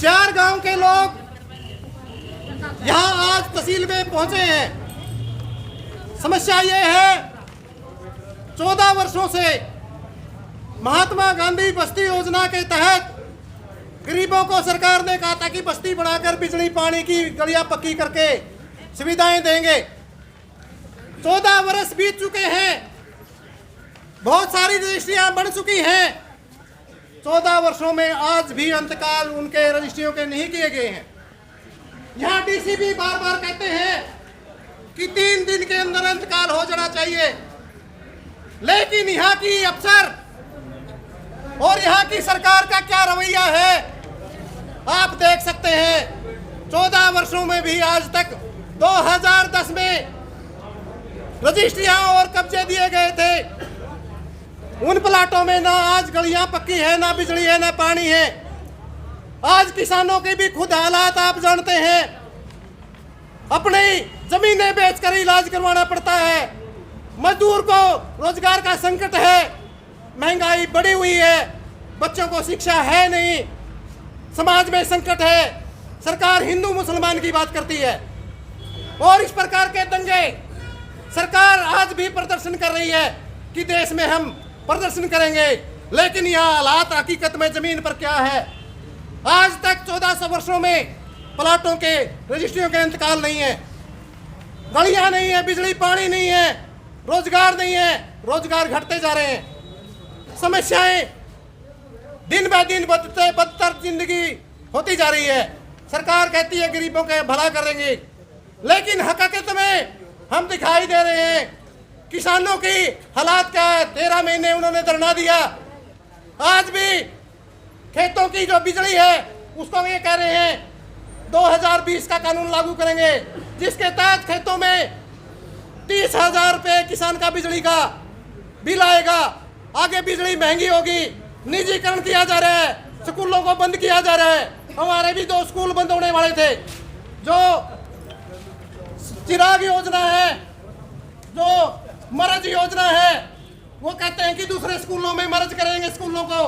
4 गांव के लोग यहां आज तहसील में पहुंचे हैं। समस्या ये है, 14 वर्षों से महात्मा गांधी बस्ती योजना के तहत गरीबों को सरकार ने कहा था कि बस्ती बनाकर बिजली पानी की गलियां पक्की करके सुविधाएं देंगे। 14 वर्ष बीत चुके हैं, बहुत सारी रजिस्ट्रियां बन चुकी हैं। 14 वर्षों में आज भी अंतकाल उनके रजिस्ट्रियों के नहीं किए गए हैं। यहाँ डीसी भी बार बार कहते हैं कि 3 दिन के अंदर अंतकाल हो जाना चाहिए, लेकिन यहाँ की अफसर और यहाँ की सरकार का क्या रवैया है आप देख सकते हैं। 14 वर्षों में भी आज तक 2010 में रजिस्ट्रियां और कब्जे दिए गए थे। उन प्लाटों में ना आज गलियां पक्की है, ना बिजली है, ना पानी है। आज किसानों के भी खुद हालात आप जानते हैं, अपनी जमीनें बेचकर इलाज करवाना पड़ता है। मजदूर को रोजगार का संकट है, महंगाई बढ़ी हुई है, बच्चों को शिक्षा है नहीं, समाज में संकट है। सरकार हिंदू मुसलमान की बात करती है और इस प्रकार के दंगे सरकार आज भी प्रदर्शन कर रही है कि देश में हम प्रदर्शन करेंगे, लेकिन यह हालात हकीकत में जमीन पर क्या है। आज तक 1400 वर्षों में प्लाटों के रजिस्ट्रियों के इंतकाल नहीं है, गलियां नहीं है, बिजली पानी नहीं है, रोजगार नहीं है, रोजगार घटते जा रहे हैं। समस्याएं दिन ब दिन बदतर जिंदगी होती जा रही है। सरकार कहती है गरीबों के भला करेंगे, लेकिन हकीकत में हम दिखाई दे रहे हैं किसानों की हालात क्या है। 13 महीने उन्होंने धरना दिया, आज भी खेतों की जो बिजली है उसको ये कह रहे हैं 2020 का कानून लागू करेंगे, जिसके तहत खेतों में 30,000 रुपये किसान का बिजली का बिल आएगा। आगे बिजली महंगी होगी, निजीकरण किया जा रहा है, स्कूलों को बंद किया जा रहा है। हमारे भी 2 स्कूल बंद होने वाले थे। जो चिराग योजना है, जो मर्ज योजना है, वो कहते हैं कि दूसरे स्कूलों में मर्ज करेंगे स्कूलों को,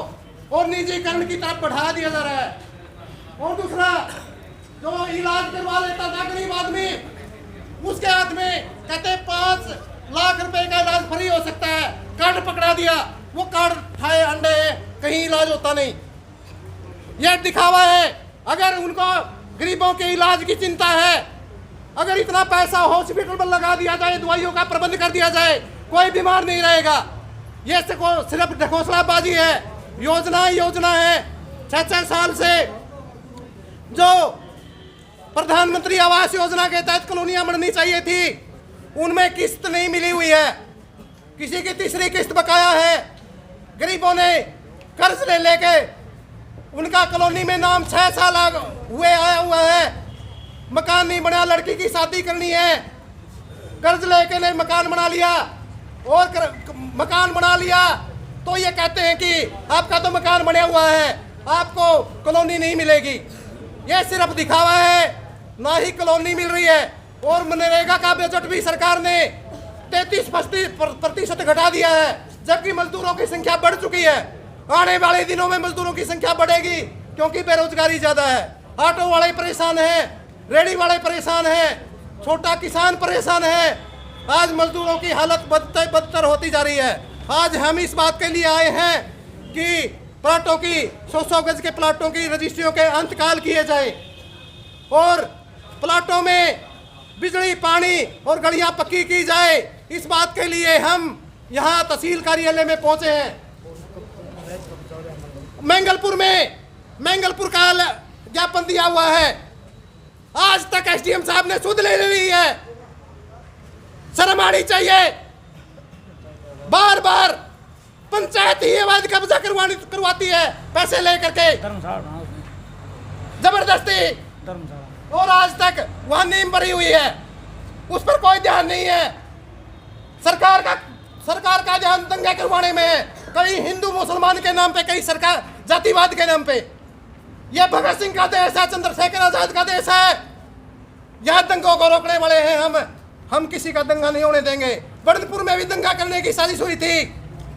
और निजीकरण की तरफ बढ़ा दिया जा रहा है। और दूसरा, जो इलाज करवा लेता था गरीब आदमी, उसके हाथ में कहते 5 लाख रुपए का इलाज फ्री हो सकता है। कार्ड पकड़ा दिया, वो कार्ड खाए अंडे हैं, कहीं इलाज होता नहीं। यह दिखावा है। अगर उनको गरीबों के इलाज की चिंता है, अगर इतना पैसा हॉस्पिटल पर लगा दिया जाए, दवाइयों का प्रबंध कर दिया जाए, कोई बीमार नहीं रहेगा। ये सिर्फ ढकोसलाबाजी है। योजना है। 6 साल से जो प्रधानमंत्री आवास योजना के तहत कॉलोनियां बननी चाहिए थी, उनमें किस्त नहीं मिली हुई है। किसी की तीसरी किस्त बकाया है। गरीबों ने कर्ज ले लेके उनका कॉलोनी में नाम 6 साल हुए आया हुआ है, मकान नहीं बना, लड़की की शादी करनी है, कर्ज लेके ने मकान बना लिया, और मकान बना लिया तो ये कहते हैं कि आपका तो मकान बना हुआ है, आपको कॉलोनी नहीं मिलेगी। ये सिर्फ दिखावा है, ना ही कॉलोनी मिल रही है। और मनरेगा का बजट भी सरकार ने 33% घटा दिया है, जबकि मजदूरों की संख्या बढ़ चुकी है। आने वाले दिनों में मजदूरों की संख्या बढ़ेगी, क्योंकि बेरोजगारी ज्यादा है। ऑटो वाले परेशान हैं, रेडी वाले परेशान हैं, छोटा किसान परेशान है। आज मजदूरों की हालत बदतर होती जा रही है। आज हम इस बात के लिए आए हैं कि प्लाटों की 100 गज के प्लाटों की रजिस्ट्रियों के अंतकाल किए जाए, और प्लाटों में बिजली पानी और गलियां पक्की की जाए। इस बात के लिए हम यहाँ तहसील कार्यालय में पहुंचे हैं। मैंगलपुर का ज्ञापन दिया हुआ है, आज तक एसडीएम साहब ने सुध ले ली है। शर्म आनी चाहिए। बार बार पंचायत ही अवैध कब्जा करवाती है पैसे लेकर के, जबरदस्ती, और आज तक वहां नींव भरी हुई है, उस पर कोई ध्यान नहीं है। सरकार का ध्यान दंगे करवाने में है, कहीं हिंदू मुसलमान के नाम पे, कहीं सरकार जातिवाद के नाम पे। यह भगत सिंह का देश है, चंद्रशेखर आजाद का देश है। यह दंगों को रोकने वाले हैं हम किसी का दंगा नहीं होने देंगे। बर्दपुर में भी दंगा करने की साजिश हुई थी,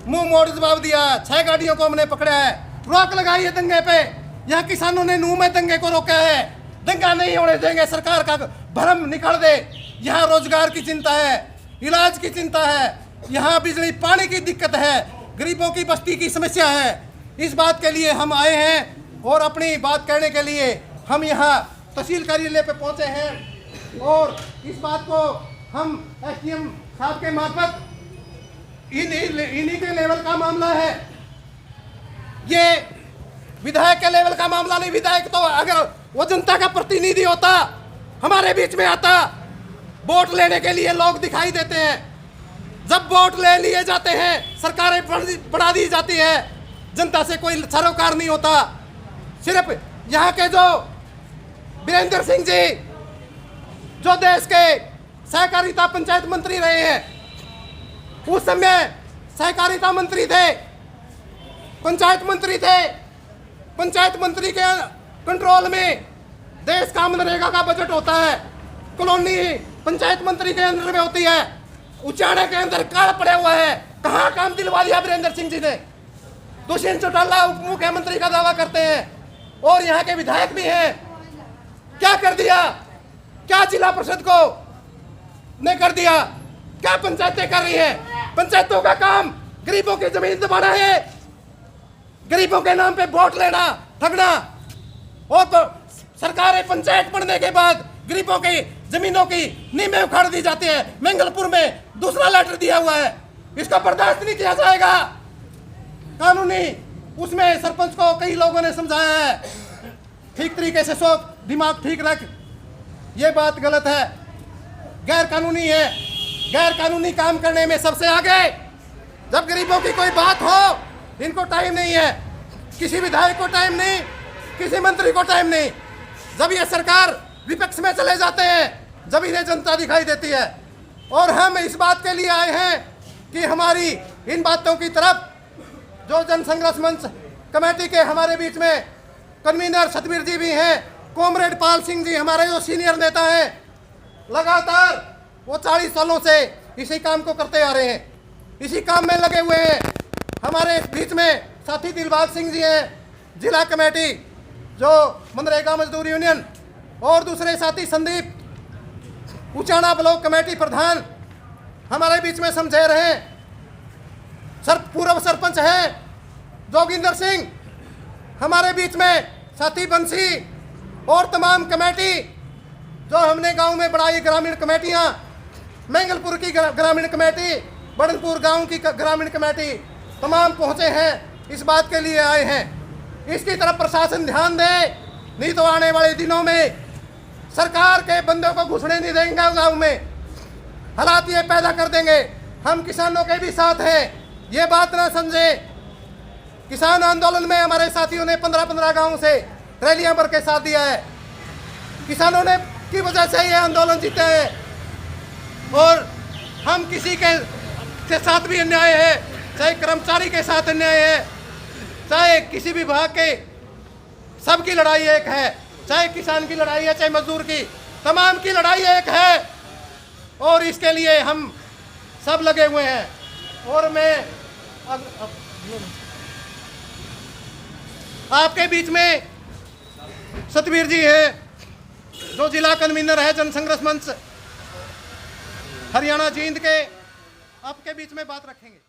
मुंह मोड़ जवाब दिया। 6 गाड़ियों को हमने पकड़ा है, रोक लगाई है दंगे पे, यहाँ किसानों ने नूह में दंगे को रोका है, दंगा नहीं होने देंगे, सरकार का भ्रम निकल दे। यहाँ रोजगार की चिंता है, इलाज की चिंता है, यहाँ बिजली पानी की दिक्कत है, गरीबों की बस्ती की समस्या है। इस बात के लिए हम आए हैं और अपनी बात कहने के लिए हम यहाँ तहसील कार्यालय पे पहुँचे हैं और इस बात को हम एसडीएम साहब के मार्फत इन्हीं के लेवल का मामला है, ये विधायक के लेवल का मामला नहीं। विधायक तो अगर वो जनता का प्रतिनिधि होता, हमारे बीच में आता, वोट लेने के लिए लोग दिखाई देते हैं। जब वोट ले लिए जाते हैं, सरकारें बढ़ा दी जाती है, जनता से कोई सरोकार नहीं होता। सिर्फ यहाँ के जो वीरेंद्र सिंह जी, जो देश के सहकारिता पंचायत मंत्री रहे हैं, उस समय सहकारिता मंत्री थे, पंचायत मंत्री थे। पंचायत मंत्री के कंट्रोल में देश का मनरेगा का बजट होता है, कॉलोनी पंचायत मंत्री के अंदर में होती है। उचाने के अंदर काल पड़ा हुआ है, कहाँ काम दिलवा दिया वीरेंद्र सिंह जी ने। दुष्यंत चौटाला उप मुख्यमंत्री का दावा करते हैं और यहाँ के विधायक भी हैं। क्या कर दिया? क्या जिला परिषद को ने कर दिया? क्या पंचायतें कर रही हैं? पंचायतों का काम गरीबों की जमीन दबाना है, गरीबों के नाम पे वोट लेना, ठगना। और तो सरकारें पंचायत बनने के बाद गरीबों की जमीनों की नींवें उखाड़ दी जाती है। मंगलपुर में दूसरा लेटर दिया हुआ है, इसको बर्दाश्त नहीं किया जाएगा। कानूनी उसमें सरपंच को कई लोगों ने समझाया है, ठीक तरीके से सोच, दिमाग ठीक रख, ये बात गलत है, गैर कानूनी है। गैर कानूनी काम करने में सबसे आगे। जब गरीबों की कोई बात हो, इनको टाइम नहीं है, किसी विधायक को टाइम नहीं, किसी मंत्री को टाइम नहीं। जब ये सरकार विपक्ष में चले जाते हैं, जब इन्हें जनता दिखाई देती है। और हम इस बात के लिए आए हैं कि हमारी इन बातों की तरफ जो जनसंघर्ष मंच कमेटी के हमारे बीच में कन्वीनर सतबीर जी भी हैं, कॉमरेड पाल सिंह जी हमारे जो सीनियर नेता हैं, लगातार वो 40 सालों से इसी काम को करते आ रहे हैं, इसी काम में लगे हुए हैं। हमारे बीच में साथी दिलबाग सिंह जी हैं, जिला कमेटी जो मनरेगा मजदूर यूनियन, और दूसरे साथी संदीप उचाना ब्लॉक कमेटी प्रधान हमारे बीच में समझे रहे। पूर्व सरपंच हैं जोगिंदर सिंह हमारे बीच में, साथी बंसी और तमाम कमेटी जो हमने गांव में बढ़ाई, ग्रामीण कमेटियां, मंगलपुर की ग्रामीण कमेटी, बड़नपुर गांव की ग्रामीण कमेटी, तमाम पहुंचे हैं, इस बात के लिए आए हैं। इसकी तरफ प्रशासन ध्यान दे, नहीं तो आने वाले दिनों में सरकार के बंदों को घुसने नहीं देंगे गांव में, हालात ये पैदा कर देंगे। हम किसानों के भी साथ हैं, ये बात ना समझे। किसान आंदोलन में हमारे साथियों ने 15-15 गांव से रैलियां भर के साथ दिया है। किसानों ने की वजह से ये आंदोलन जीते हैं। और हम किसी के साथ भी अन्याय है, चाहे कर्मचारी के साथ अन्याय है, चाहे किसी भी विभाग के, सबकी लड़ाई एक है। चाहे किसान की लड़ाई है, चाहे मजदूर की, तमाम की लड़ाई एक है। और इसके लिए हम सब लगे हुए हैं। और मैं आपके बीच में सतबीर जी हैं, जो जिला कन्वीनर है जनसंघर्ष मंच हरियाणा जींद के, आपके बीच में बात रखेंगे।